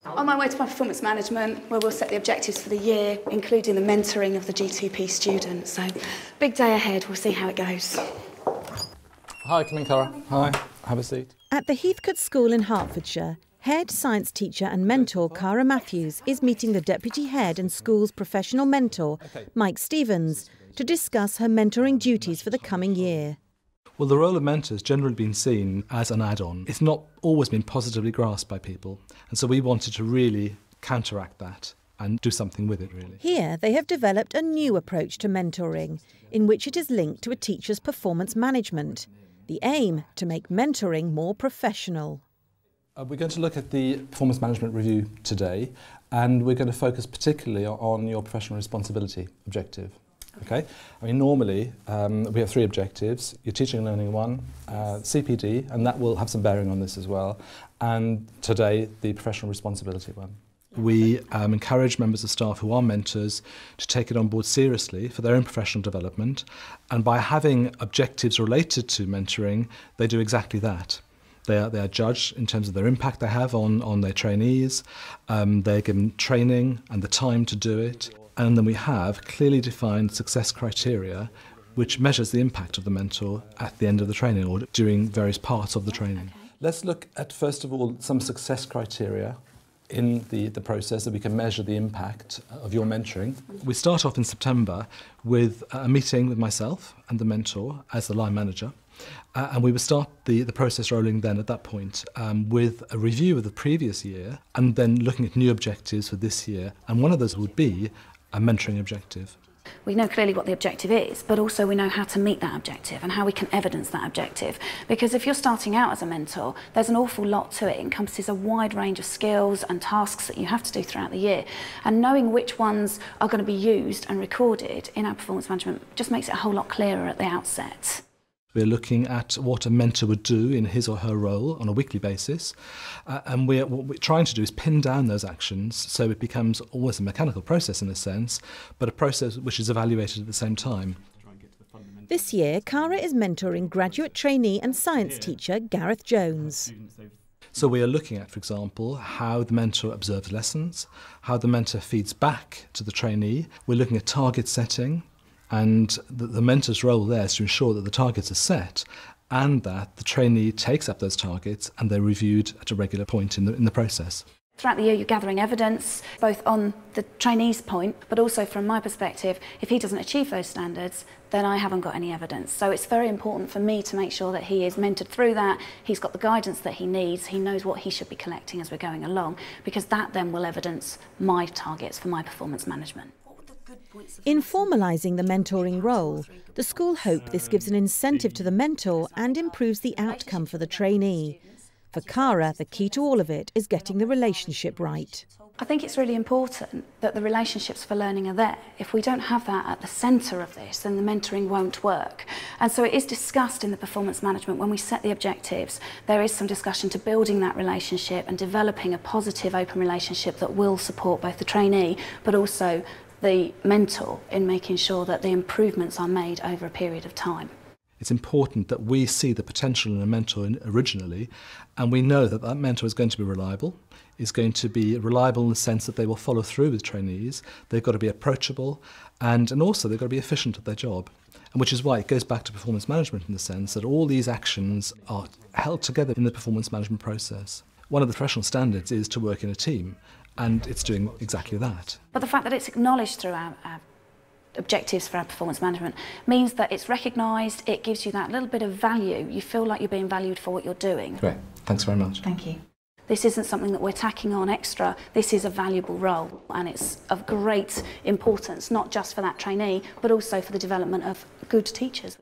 On my way to my performance management, where we'll set the objectives for the year, including the mentoring of the GTP students. So, big day ahead, we'll see how it goes. Hi, come in, Cara. Hi, have a seat. At the Heathcote School in Hertfordshire, head science teacher and mentor Cara Matthews is meeting the deputy head and school's professional mentor, Mike Stevens, to discuss her mentoring duties for the coming year. Well, the role of mentor has generally been seen as an add-on. It's not always been positively grasped by people, and so we wanted to really counteract that and do something with it, really. Here, they have developed a new approach to mentoring, in which it is linked to a teacher's performance management. The aim, to make mentoring more professional. We're going to look at the performance management review today, and we're going to focus particularly on your professional responsibility objective. Okay. I mean, normally we have 3 objectives: your teaching and learning one, CPD, and that will have some bearing on this as well, and today the professional responsibility one. We encourage members of staff who are mentors to take it on board seriously for their own professional development, and by having objectives related to mentoring, they do exactly that. They are judged in terms of their impact they have on their trainees, they're given training and the time to do it, and then we have clearly defined success criteria which measures the impact of the mentor at the end of the training or during various parts of the training. Let's look at, first of all, some success criteria in the process that we can measure the impact of your mentoring. We start off in September with a meeting with myself and the mentor as the line manager. And we will start the process rolling then at that point with a review of the previous year and then looking at new objectives for this year. And one of those would be a mentoring objective. We know clearly what the objective is, but also we know how to meet that objective and how we can evidence that objective. Because if you're starting out as a mentor, there's an awful lot to it. It encompasses a wide range of skills and tasks that you have to do throughout the year. And knowing which ones are going to be used and recorded in our performance management just makes it a whole lot clearer at the outset. We're looking at what a mentor would do in his or her role on a weekly basis, and what we're trying to do is pin down those actions so it becomes almost a mechanical process in a sense, but a process which is evaluated at the same time. This year, Cara is mentoring graduate trainee and science teacher Gareth Jones. So we are looking at, for example, how the mentor observes lessons, how the mentor feeds back to the trainee. We're looking at target setting. And the mentor's role there is to ensure that the targets are set and that the trainee takes up those targets and they're reviewed at a regular point in the process. Throughout the year you're gathering evidence, both on the trainee's point, but also from my perspective, if he doesn't achieve those standards, then I haven't got any evidence. So it's very important for me to make sure that he is mentored through that, he's got the guidance that he needs, he knows what he should be collecting as we're going along, because that then will evidence my targets for my performance management. In formalising the mentoring role, the school hope this gives an incentive to the mentor and improves the outcome for the trainee. For Cara, the key to all of it is getting the relationship right. I think it's really important that the relationships for learning are there. If we don't have that at the centre of this, then the mentoring won't work. And so it is discussed in the performance management when we set the objectives. There is some discussion to building that relationship and developing a positive, open relationship that will support both the trainee but also the mentor in making sure that the improvements are made over a period of time. It's important that we see the potential in a mentor originally, and we know that that mentor is going to be reliable, is going to be reliable in the sense that they will follow through with trainees, they've got to be approachable, and also they've got to be efficient at their job. And which is why it goes back to performance management in the sense that all these actions are held together in the performance management process. One of the professional standards is to work in a team, and it's doing exactly that. But the fact that it's acknowledged through our objectives for our performance management means that it's recognised, it gives you that little bit of value. You feel like you're being valued for what you're doing. Great, thanks very much. Thank you. This isn't something that we're tacking on extra, this is a valuable role and it's of great importance, not just for that trainee, but also for the development of good teachers.